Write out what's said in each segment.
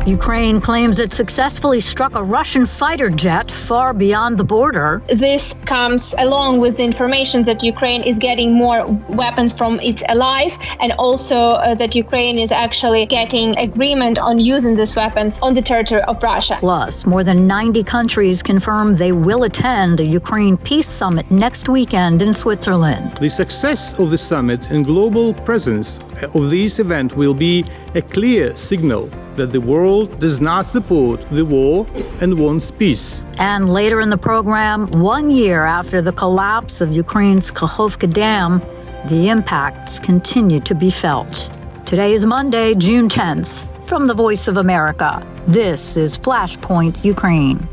Ukraine claims it successfully struck a Russian fighter jet far beyond the border. This comes along with the information that Ukraine is getting more weapons from its allies, and also that Ukraine is actually getting agreement on using these weapons on the territory of Russia. Plus, more than 90 countries confirm they will attend a Ukraine peace summit next weekend in Switzerland. The success of the summit and global presence of this event will be a clear signal that the world does not support the war and wants peace. And later in the program, 1 year after the collapse of Ukraine's Kakhovka Dam, the impacts continue to be felt. Today is Monday, June 10th. From the Voice of America, this is Flashpoint Ukraine.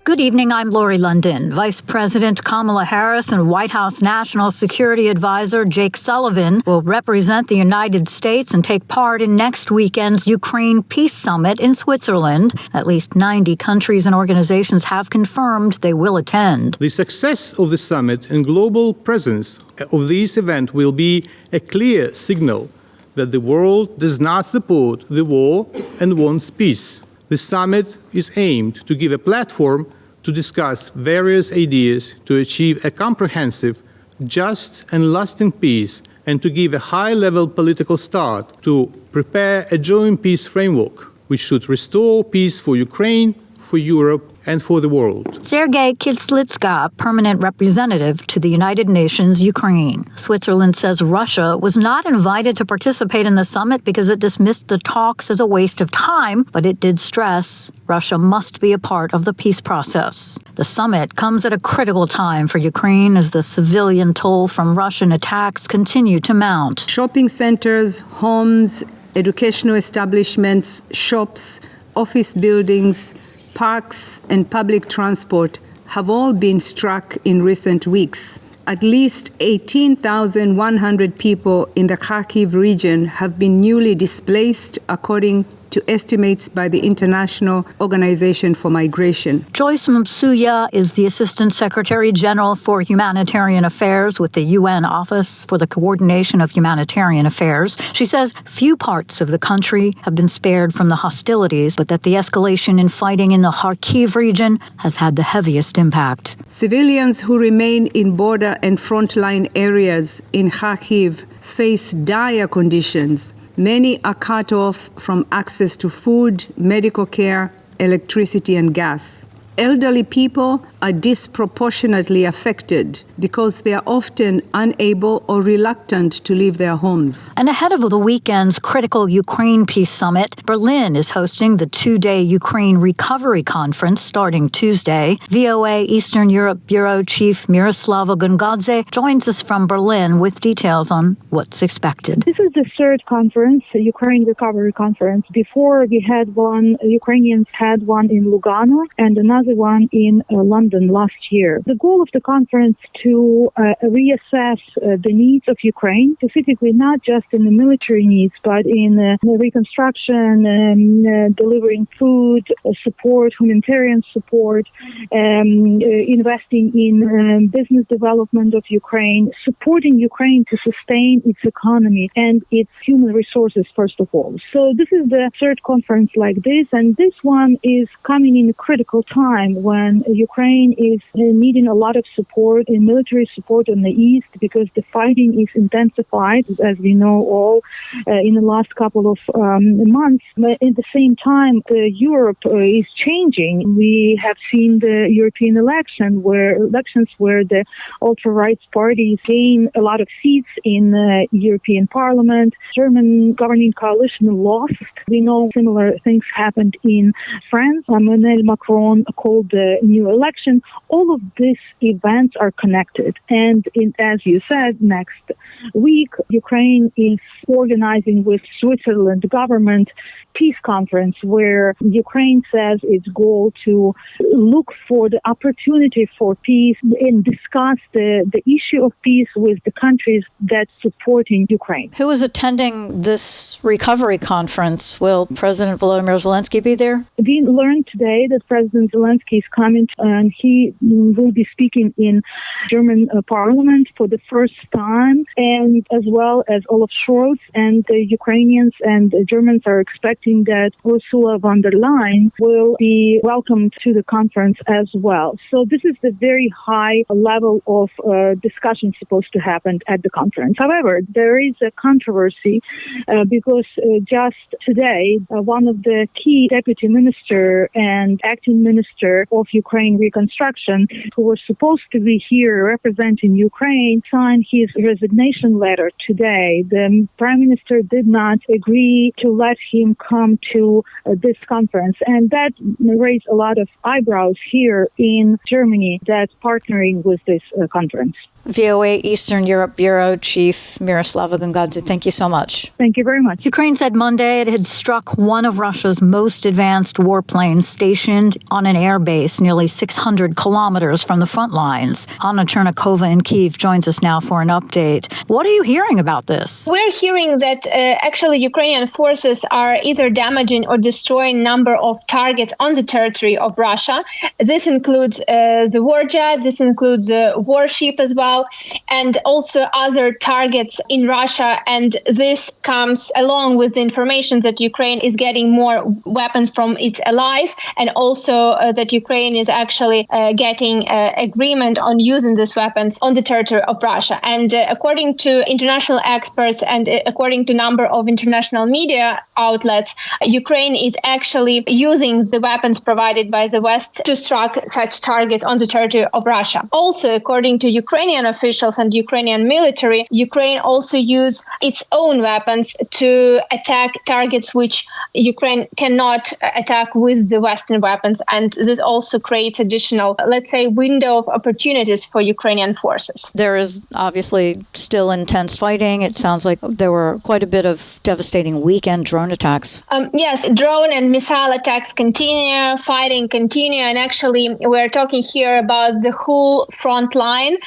Good evening, I'm Lori London. Vice President Kamala Harris and White House National Security Advisor Jake Sullivan will represent the United States and take part in next weekend's Ukraine Peace Summit in Switzerland. At least 90 countries and organizations have confirmed they will attend. The success of the summit and global presence of this event will be a clear signal that the world does not support the war and wants peace. The summit is aimed to give a platform to discuss various ideas to achieve a comprehensive, just and lasting peace, and to give a high-level political start to prepare a joint peace framework which should restore peace for Ukraine, for Europe, and for the world. Sergei Kислitska, permanent representative to the United Nations Ukraine. Switzerland says Russia was not invited to participate in the summit because it dismissed the talks as a waste of time, but it did stress Russia must be a part of the peace process. The summit comes at a critical time for Ukraine as the civilian toll from Russian attacks continue to mount. Shopping centers, homes, educational establishments, shops, office buildings, parks and public transport have all been struck in recent weeks. At least 18,100 people in the Kharkiv region have been newly displaced, according to estimates by the International Organization for Migration. Joyce Msuya is the Assistant Secretary General for Humanitarian Affairs with the UN Office for the Coordination of Humanitarian Affairs. She says few parts of the country have been spared from the hostilities, but that the escalation in fighting in the Kharkiv region has had the heaviest impact. Civilians who remain in border and frontline areas in Kharkiv face dire conditions. Many are cut off from access to food, medical care, electricity, and gas. Elderly people are disproportionately affected because they are often unable or reluctant to leave their homes. And ahead of the weekend's critical Ukraine Peace Summit, Berlin is hosting the two-day Ukraine Recovery Conference starting Tuesday. VOA Eastern Europe Bureau Chief Miroslava Gongadze joins us from Berlin with details on what's expected. This is the third conference, the Ukraine Recovery Conference. Before we had one, Ukrainians had one in Lugano and another one in London last year. The goal of the conference to reassess the needs of Ukraine, specifically not just in the military needs, but in reconstruction, delivering food, support, humanitarian support, investing in business development of Ukraine, supporting Ukraine to sustain its economy and its human resources, first of all. So this is the third conference like this, and this one is coming in a critical time when Ukraine is needing a lot of support, in military support on the east, because the fighting is intensified, as we know all, in the last couple of months. But at the same time, Europe is changing. We have seen the European elections where the ultra-right parties gain a lot of seats in the European Parliament. German governing coalition lost. We know similar things happened in France. Emmanuel Macron called the new election. All of these events are connected. And as you said, next week, Ukraine is organizing with Switzerland government peace conference where Ukraine says its goal to look for the opportunity for peace and discuss the issue of peace with the countries that supporting Ukraine. Who is attending this recovery conference? Will President Volodymyr Zelensky be there? We learned today that President Zelensky Zelensky is coming, and he will be speaking in German parliament for the first time, and as well as Olaf Scholz, and the Ukrainians and the Germans are expecting that Ursula von der Leyen will be welcomed to the conference as well. So this is the very high level of discussion supposed to happen at the conference. However, there is a controversy because just today, one of the key deputy minister and acting minister of Ukraine reconstruction, who were supposed to be here representing Ukraine, signed his resignation letter today. The prime minister did not agree to let him come to this conference, and that raised a lot of eyebrows here in Germany that's partnering with this conference. VOA Eastern Europe Bureau Chief Miroslava Gongadze, thank you so much. Thank you very much. Ukraine said Monday it had struck one of Russia's most advanced warplanes stationed on an air base nearly 600 kilometers from the front lines. Anna Chernikova in Kyiv joins us now for an update. What are you hearing about this? We're hearing that actually Ukrainian forces are either damaging or destroying a number of targets on the territory of Russia. This includes the war jet, this includes the warship as well, and also other targets in Russia. And this comes along with the information that Ukraine is getting more weapons from its allies, and also that Ukraine is actually getting agreement on using these weapons on the territory of Russia. And according to international experts and according to a number of international media outlets, Ukraine is actually using the weapons provided by the West to strike such targets on the territory of Russia. Also, according to Ukrainian officials and Ukrainian military, Ukraine also use its own weapons to attack targets which Ukraine cannot attack with the Western weapons. And this also creates additional, let's say, window of opportunities for Ukrainian forces. There is obviously still intense fighting. It sounds like there were quite a bit of devastating weekend drone attacks. Yes, drone and missile attacks continue, fighting continue, and actually we're talking here about the whole front line.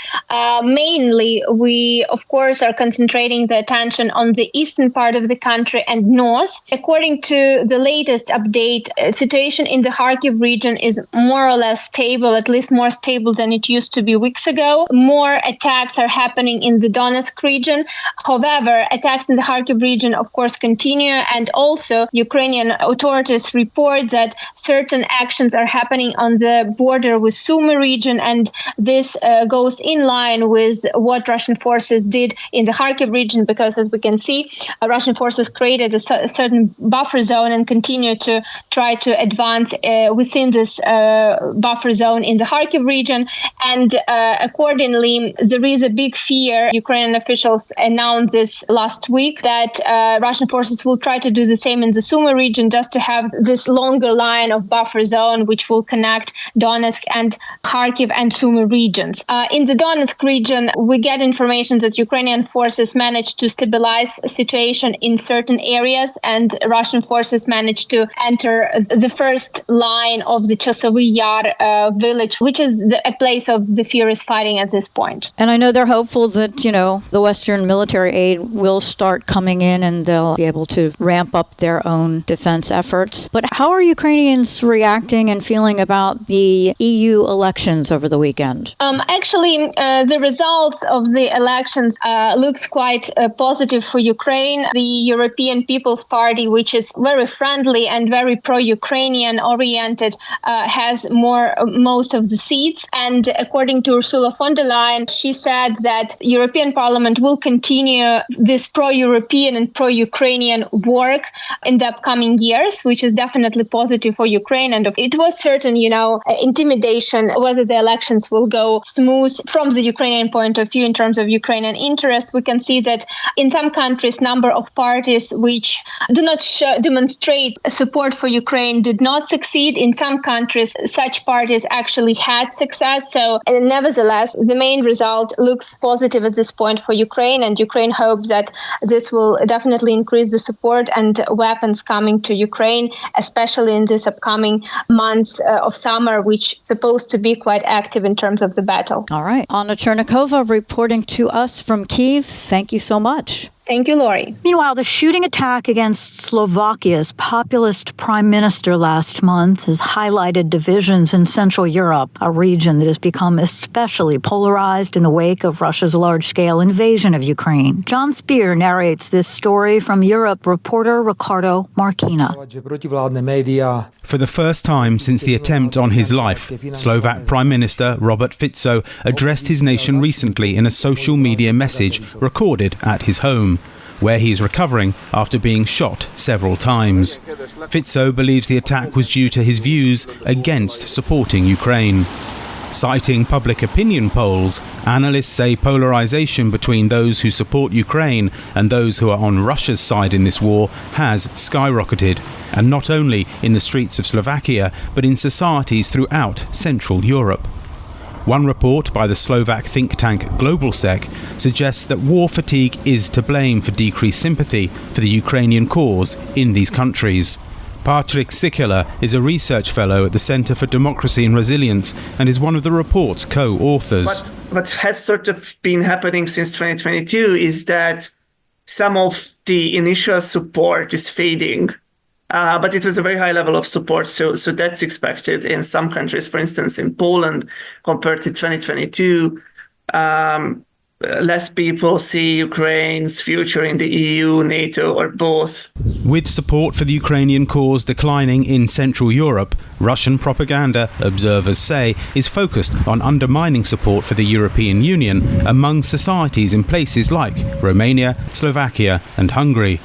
Mainly, we, of course, are concentrating the attention on the eastern part of the country and north. According to the latest update, situation in the Kharkiv region is more or less stable, at least more stable than it used to be weeks ago. More attacks are happening in the Donetsk region. However, attacks in the Kharkiv region, of course, continue. And also, Ukrainian authorities report that certain actions are happening on the border with Sumy region, and this goes in line with what Russian forces did in the Kharkiv region, because as we can see, Russian forces created a certain buffer zone and continue to try to advance within this buffer zone in the Kharkiv region. And accordingly, there is a big fear. Ukrainian officials announced this last week that Russian forces will try to do the same in the Sumy region, just to have this longer line of buffer zone which will connect Donetsk and Kharkiv and Sumy regions. In the Donetsk region, we get information that Ukrainian forces managed to stabilize the situation in certain areas, and Russian forces managed to enter the first line of the Chasovy Yar village, which is a place of the furious fighting at this point. And I know they're hopeful that, the Western military aid will start coming in and they'll be able to ramp up their own defense efforts. But how are Ukrainians reacting and feeling about the EU elections over the weekend? Actually, the results of the elections looks quite positive for Ukraine. The European People's Party, which is very friendly and very pro-Ukrainian oriented, has most of the seats. And according to Ursula von der Leyen, she said that European Parliament will continue this pro-European and pro-Ukrainian work in the upcoming years, which is definitely positive for Ukraine. And it was certain, intimidation whether the elections will go smooth from the Ukrainian point of view in terms of Ukrainian interests. We can see that in some countries, number of parties which do not demonstrate support for Ukraine did not succeed. In some countries, such parties actually had success. So nevertheless, the main result looks positive at this point for Ukraine, and Ukraine hopes that this will definitely increase the support and weapons coming to Ukraine, especially in this upcoming months of summer, which is supposed to be quite active in terms of the battle. All right. Anna Chernikova reporting to us from Kyiv. Thank you so much. Thank you, Lori. Meanwhile, the shooting attack against Slovakia's populist prime minister last month has highlighted divisions in Central Europe, a region that has become especially polarized in the wake of Russia's large-scale invasion of Ukraine. John Spear narrates this story from Europe reporter Ricardo Marquina. For the first time since the attempt on his life, Slovak Prime Minister Robert Fico addressed his nation recently in a social media message recorded at his home, where he is recovering after being shot several times. Fico believes the attack was due to his views against supporting Ukraine. Citing public opinion polls, analysts say polarization between those who support Ukraine and those who are on Russia's side in this war has skyrocketed, and not only in the streets of Slovakia, but in societies throughout Central Europe. One report by the Slovak think tank GlobalSec suggests that war fatigue is to blame for decreased sympathy for the Ukrainian cause in these countries. Patrick Sikela is a research fellow at the Center for Democracy and Resilience and is one of the report's co-authors. What has sort of been happening since 2022 is that some of the initial support is fading. But it was a very high level of support, so that's expected in some countries. For instance, in Poland, compared to 2022, less people see Ukraine's future in the EU, NATO, or both. With support for the Ukrainian cause declining in Central Europe, Russian propaganda, observers say, is focused on undermining support for the European Union among societies in places like Romania, Slovakia, and Hungary.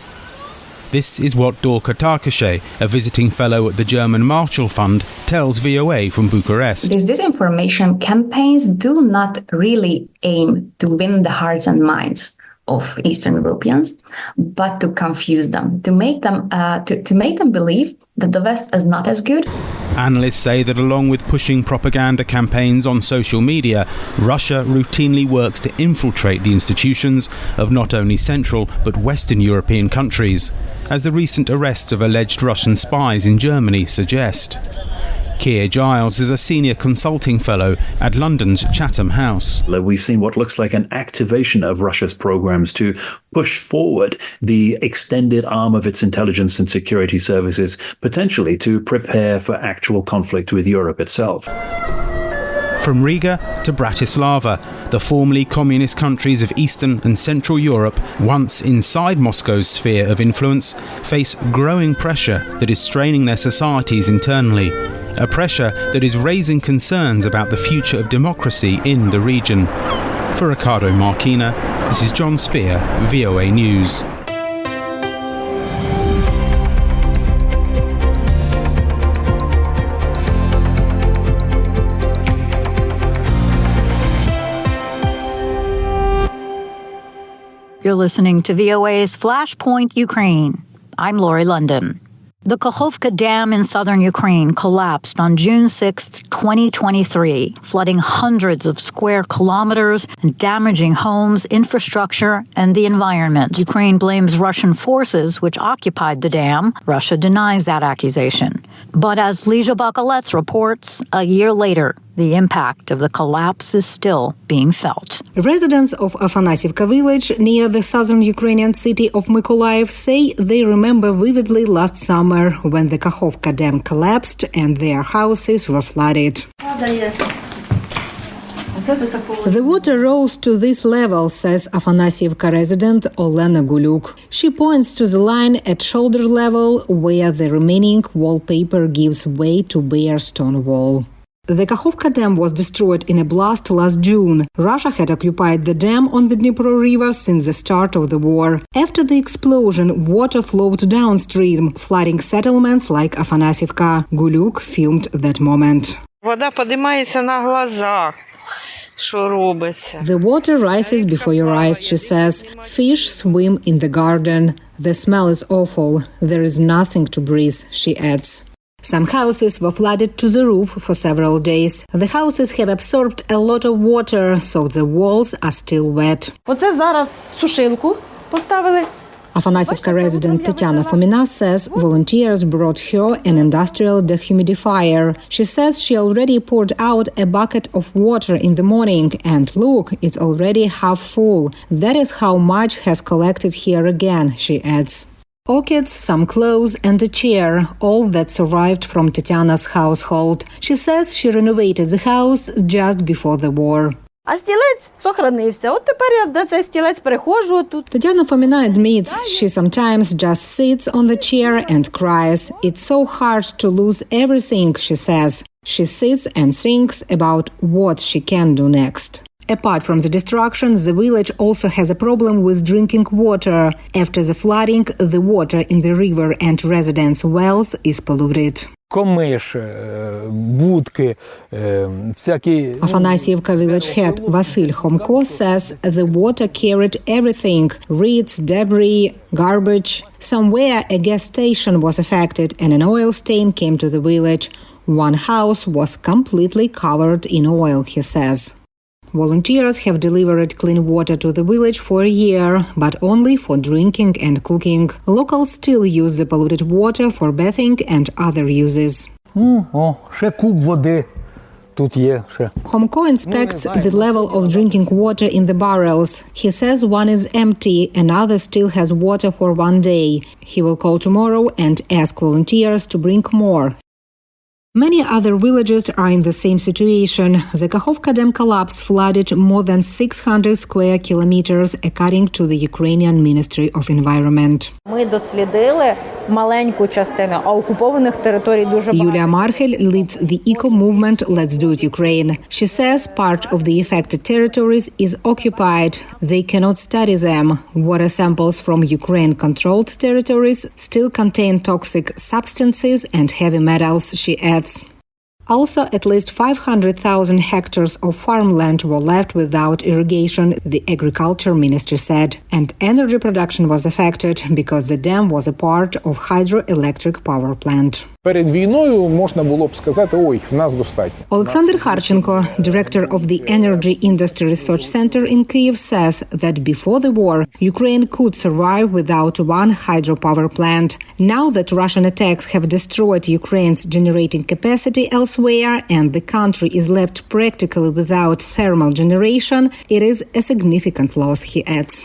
This is what Dorka Tarkashe, a visiting fellow at the German Marshall Fund, tells VOA from Bucharest. These disinformation campaigns do not really aim to win the hearts and minds of Eastern Europeans, but to confuse them, to make them believe that the West is not as good. Analysts say that along with pushing propaganda campaigns on social media, Russia routinely works to infiltrate the institutions of not only Central but Western European countries, as the recent arrests of alleged Russian spies in Germany suggest. Keir Giles is a senior consulting fellow at London's Chatham House. We've seen what looks like an activation of Russia's programs to push forward the extended arm of its intelligence and security services, potentially to prepare for actual conflict with Europe itself. From Riga to Bratislava, the formerly communist countries of Eastern and Central Europe, once inside Moscow's sphere of influence, face growing pressure that is straining their societies internally. A pressure that is raising concerns about the future of democracy in the region. For Ricardo Marquina, this is John Spear, VOA News. You're listening to VOA's Flashpoint Ukraine. I'm Lori London. The Kakhovka Dam in southern Ukraine collapsed on June 6, 2023, flooding hundreds of square kilometers and damaging homes, infrastructure, and the environment. Ukraine blames Russian forces, which occupied the dam. Russia denies that accusation. But as Lizha Bakalets reports, a year later, the impact of the collapse is still being felt. Residents of Afanasivka village near the southern Ukrainian city of Mykolaiv say they remember vividly last summer when the Kakhovka Dam collapsed and their houses were flooded. The water rose to this level, says Afanasivka resident Olena Guluk. She points to the line at shoulder level where the remaining wallpaper gives way to bare stone wall. The Kakhovka Dam was destroyed in a blast last June. Russia had occupied the dam on the Dnipro River since the start of the war. After the explosion, water flowed downstream, flooding settlements like Afanasivka. Guluk filmed that moment. The water rises before your eyes, she says. Fish swim in the garden. The smell is awful. There is nothing to breathe, she adds. Some houses were flooded to the roof for several days. The houses have absorbed a lot of water, so the walls are still wet. Afanasievka resident Tatiana Fomina says volunteers brought her an industrial dehumidifier. She says she already poured out a bucket of water in the morning, and look, it's already half full. That is how much has collected here again, she adds. Orchids, some clothes and a chair, all that survived from Tatiana's household. She says she renovated the house just before the war. А стілець сохранився. От тепер я до цей стілець приходжу тут. Tatiana Fomina admits she sometimes just sits on the chair and cries. It's so hard to lose everything, she says. She sits and thinks about what she can do next. Apart from the destruction, the village also has a problem with drinking water. After the flooding, the water in the river and residents' wells is polluted. Afanasievka village head Vasil Khomko says the water carried everything: reeds, debris, garbage. Somewhere a gas station was affected and an oil stain came to the village. One house was completely covered in oil, he says. Volunteers have delivered clean water to the village for a year, but only for drinking and cooking. Locals still use the polluted water for bathing and other uses. Khomko inspects the level of drinking water in the barrels. He says one is empty, another still has water for one day. He will call tomorrow and ask volunteers to bring more. Many other villages are in the same situation. The Kakhovka Dam collapse flooded more than 600 square kilometers, according to the Ukrainian Ministry of Environment. Ми дослідили маленьку частину, а окупованих територій дуже багато. Yulia Marhel leads the eco-movement Let's Do It Ukraine. She says part of the affected territories is occupied. They cannot study them. Water samples from Ukraine-controlled territories still contain toxic substances and heavy metals, she adds. Also, at least 500,000 hectares of farmland were left without irrigation, the agriculture ministry said. And energy production was affected because the dam was a part of hydroelectric power plant. Перед війною можна було б сказати, ой, в нас достатньо. Alexander Harchenko, director of the Energy Industry Research Center in Kyiv, says that before the war, Ukraine could survive without one hydropower plant. Now that Russian attacks have destroyed Ukraine's generating capacity elsewhere and the country is left practically without thermal generation, it is a significant loss, he adds.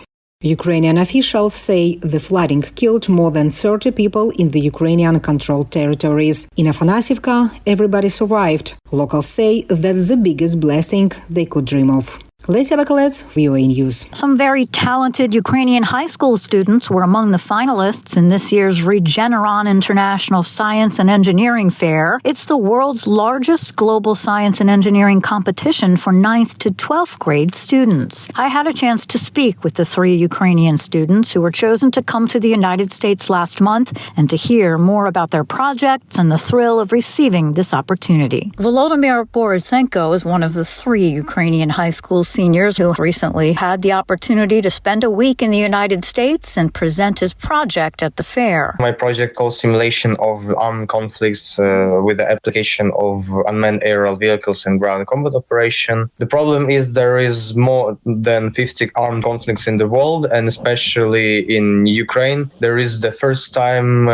Ukrainian officials say the flooding killed more than 30 people in the Ukrainian-controlled territories. In Afanasievka, everybody survived. Locals say that's the biggest blessing they could dream of. Lesia Bakalets, VOA News. Some very talented Ukrainian high school students were among the finalists in this year's Regeneron International Science and Engineering Fair. It's the world's largest global science and engineering competition for 9th to 12th grade students. I had a chance to speak with the 3 Ukrainian students who were chosen to come to the United States last month and to hear more about their projects and the thrill of receiving this opportunity. Volodymyr Borisenko is one of the 3 Ukrainian high school seniors who recently had the opportunity to spend a week in the United States and present his project at the fair. My project called Simulation of Armed Conflicts with the application of unmanned aerial vehicles and ground combat operation. The problem is there is more than 50 armed conflicts in the world, and especially in Ukraine, there is the first time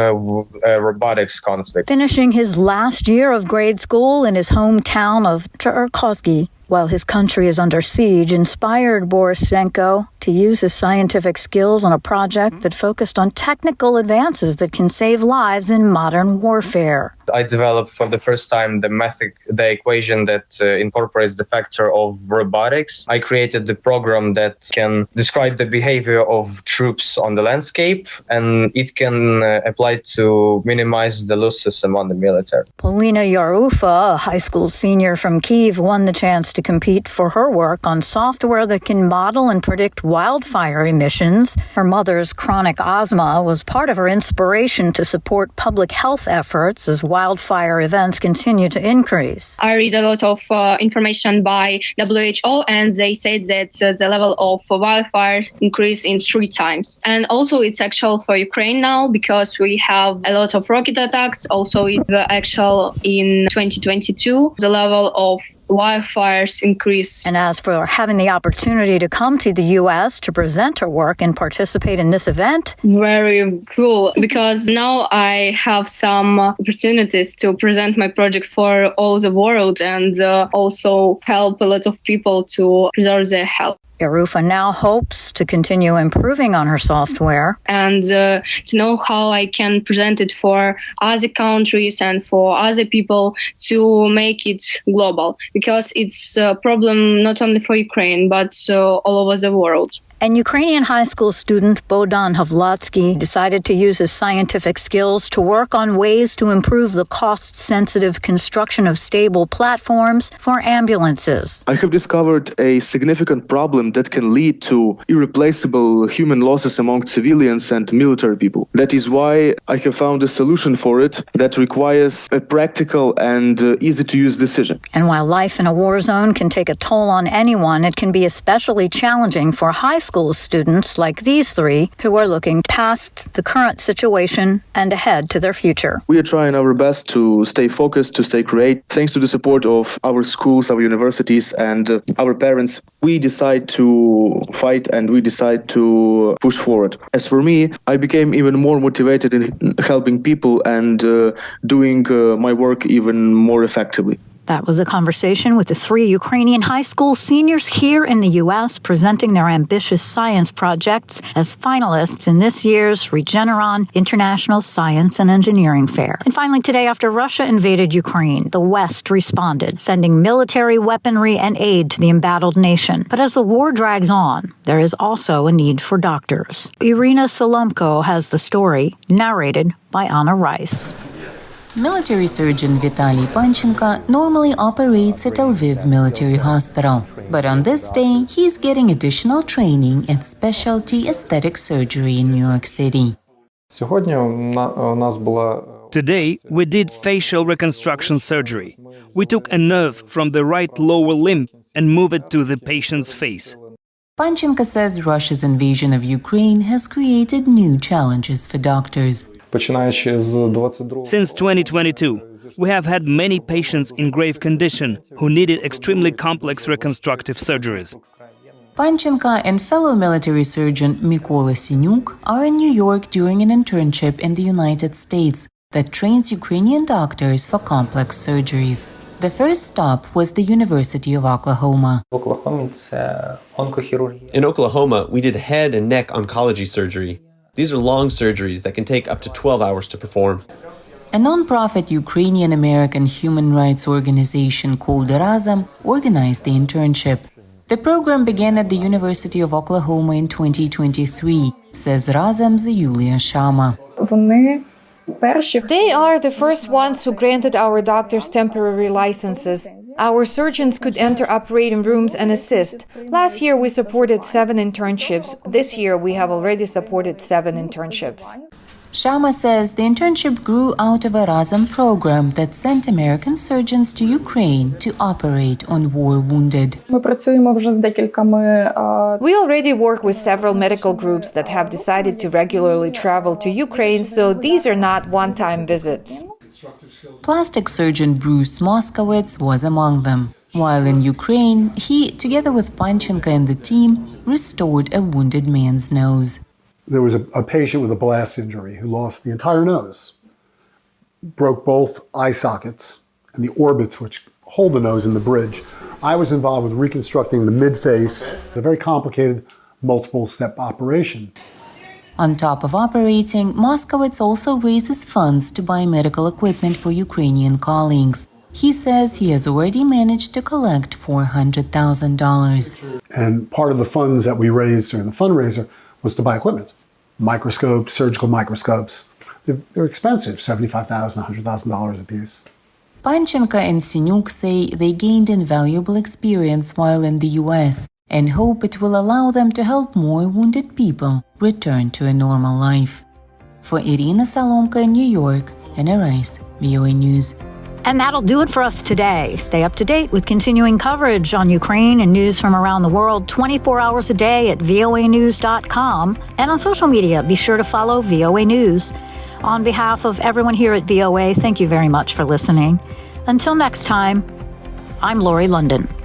robotics conflict. Finishing his last year of grade school in his hometown of Cherkasy, while his country is under siege, inspired Borisenko to use his scientific skills on a project that focused on technical advances that can save lives in modern warfare. I developed for the first time the equation that incorporates the factor of robotics. I created the program that can describe the behavior of troops on the landscape, and it can apply to minimize the losses among the military. Polina Yarufa, a high school senior from Kyiv, won the chance to compete for her work on software that can model and predict wildfire emissions. Her mother's chronic asthma was part of her inspiration to support public health efforts as wildfire events continue to increase. I read a lot of information by WHO, and they said that the level of wildfires increased in 3 times. And also it's actual for Ukraine now because we have a lot of rocket attacks. Also it's actual in 2022. The level of wildfires increase. And as for having the opportunity to come to the U.S. to present her work and participate in this event, Very cool, because now I have some opportunities to present my project for all the world and also help a lot of people to preserve their health. Irufa now hopes to continue improving on her software And to know how I can present it for other countries and for other people to make it global, because it's a problem not only for Ukraine, but all over the world. And Ukrainian high school student Bohdan Havlatsky decided to use his scientific skills to work on ways to improve the cost-sensitive construction of stable platforms for ambulances. I have discovered a significant problem that can lead to irreplaceable human losses among civilians and military people. That is why I have found a solution for it that requires a practical and easy-to-use decision. And while life in a war zone can take a toll on anyone, it can be especially challenging for high school students like these three who are looking past the current situation and ahead to their future. We are trying our best to stay focused, to stay creative. Thanks to the support of our schools, our universities, and our parents, we decide to fight and we decide to push forward. As for me, I became even more motivated in helping people and doing my work even more effectively. That was a conversation with the three Ukrainian high school seniors here in the U.S. presenting their ambitious science projects as finalists in this year's Regeneron International Science and Engineering Fair. And finally, today, after Russia invaded Ukraine, the West responded, sending military weaponry and aid to the embattled nation. But as the war drags on, there is also a need for doctors. Irina Solomko has the story, narrated by Anna Rice. Military surgeon Vitaly Panchenko normally operates at Lviv Military Hospital. But on this day, he's getting additional training at specialty aesthetic surgery in New York City. Today, we did facial reconstruction surgery. We took a nerve from the right lower limb and moved it to the patient's face. Panchenko says Russia's invasion of Ukraine has created new challenges for doctors. Since 2022, we have had many patients in grave condition who needed extremely complex reconstructive surgeries. Panchenko and fellow military surgeon Mykola Sinyuk are in New York during an internship in the United States that trains Ukrainian doctors for complex surgeries. The first stop was the University of Oklahoma. In Oklahoma, we did head and neck oncology surgery. These are long surgeries that can take up to 12 hours to perform. A non-profit Ukrainian-American human rights organization called Razom organized the internship. The program began at the University of Oklahoma in 2023, says Razom's Yulia Shama. They are the first ones who granted our doctors temporary licenses. Our surgeons could enter operating rooms and assist. Last year, we supported 7 internships. This year, we have already supported 7 internships. Shama says the internship grew out of a Razom program that sent American surgeons to Ukraine to operate on war wounded. We already work with several medical groups that have decided to regularly travel to Ukraine, so these are not one-time visits. Plastic surgeon Bruce Moskowitz was among them. While in Ukraine, he, together with Panchenko and the team, restored a wounded man's nose. There was a patient with a blast injury who lost the entire nose, broke both eye sockets and the orbits which hold the nose in the bridge. I was involved with reconstructing the mid-face, a very complicated multiple-step operation. On top of operating, Moskowitz also raises funds to buy medical equipment for Ukrainian colleagues. He says he has already managed to collect $400,000. And part of the funds that we raised during the fundraiser was to buy equipment. Microscopes, surgical microscopes. They're expensive, $75,000, $100,000 a piece. Panchenko and Sinyuk say they gained invaluable experience while in the U.S. and hope it will allow them to help more wounded people return to a normal life. For Irina Solomko in New York, Anna Rice, VOA News. And that'll do it for us today. Stay up to date with continuing coverage on Ukraine and news from around the world 24 hours a day at voanews.com. And on social media, be sure to follow VOA News. On behalf of everyone here at VOA, thank you very much for listening. Until next time, I'm Lori London.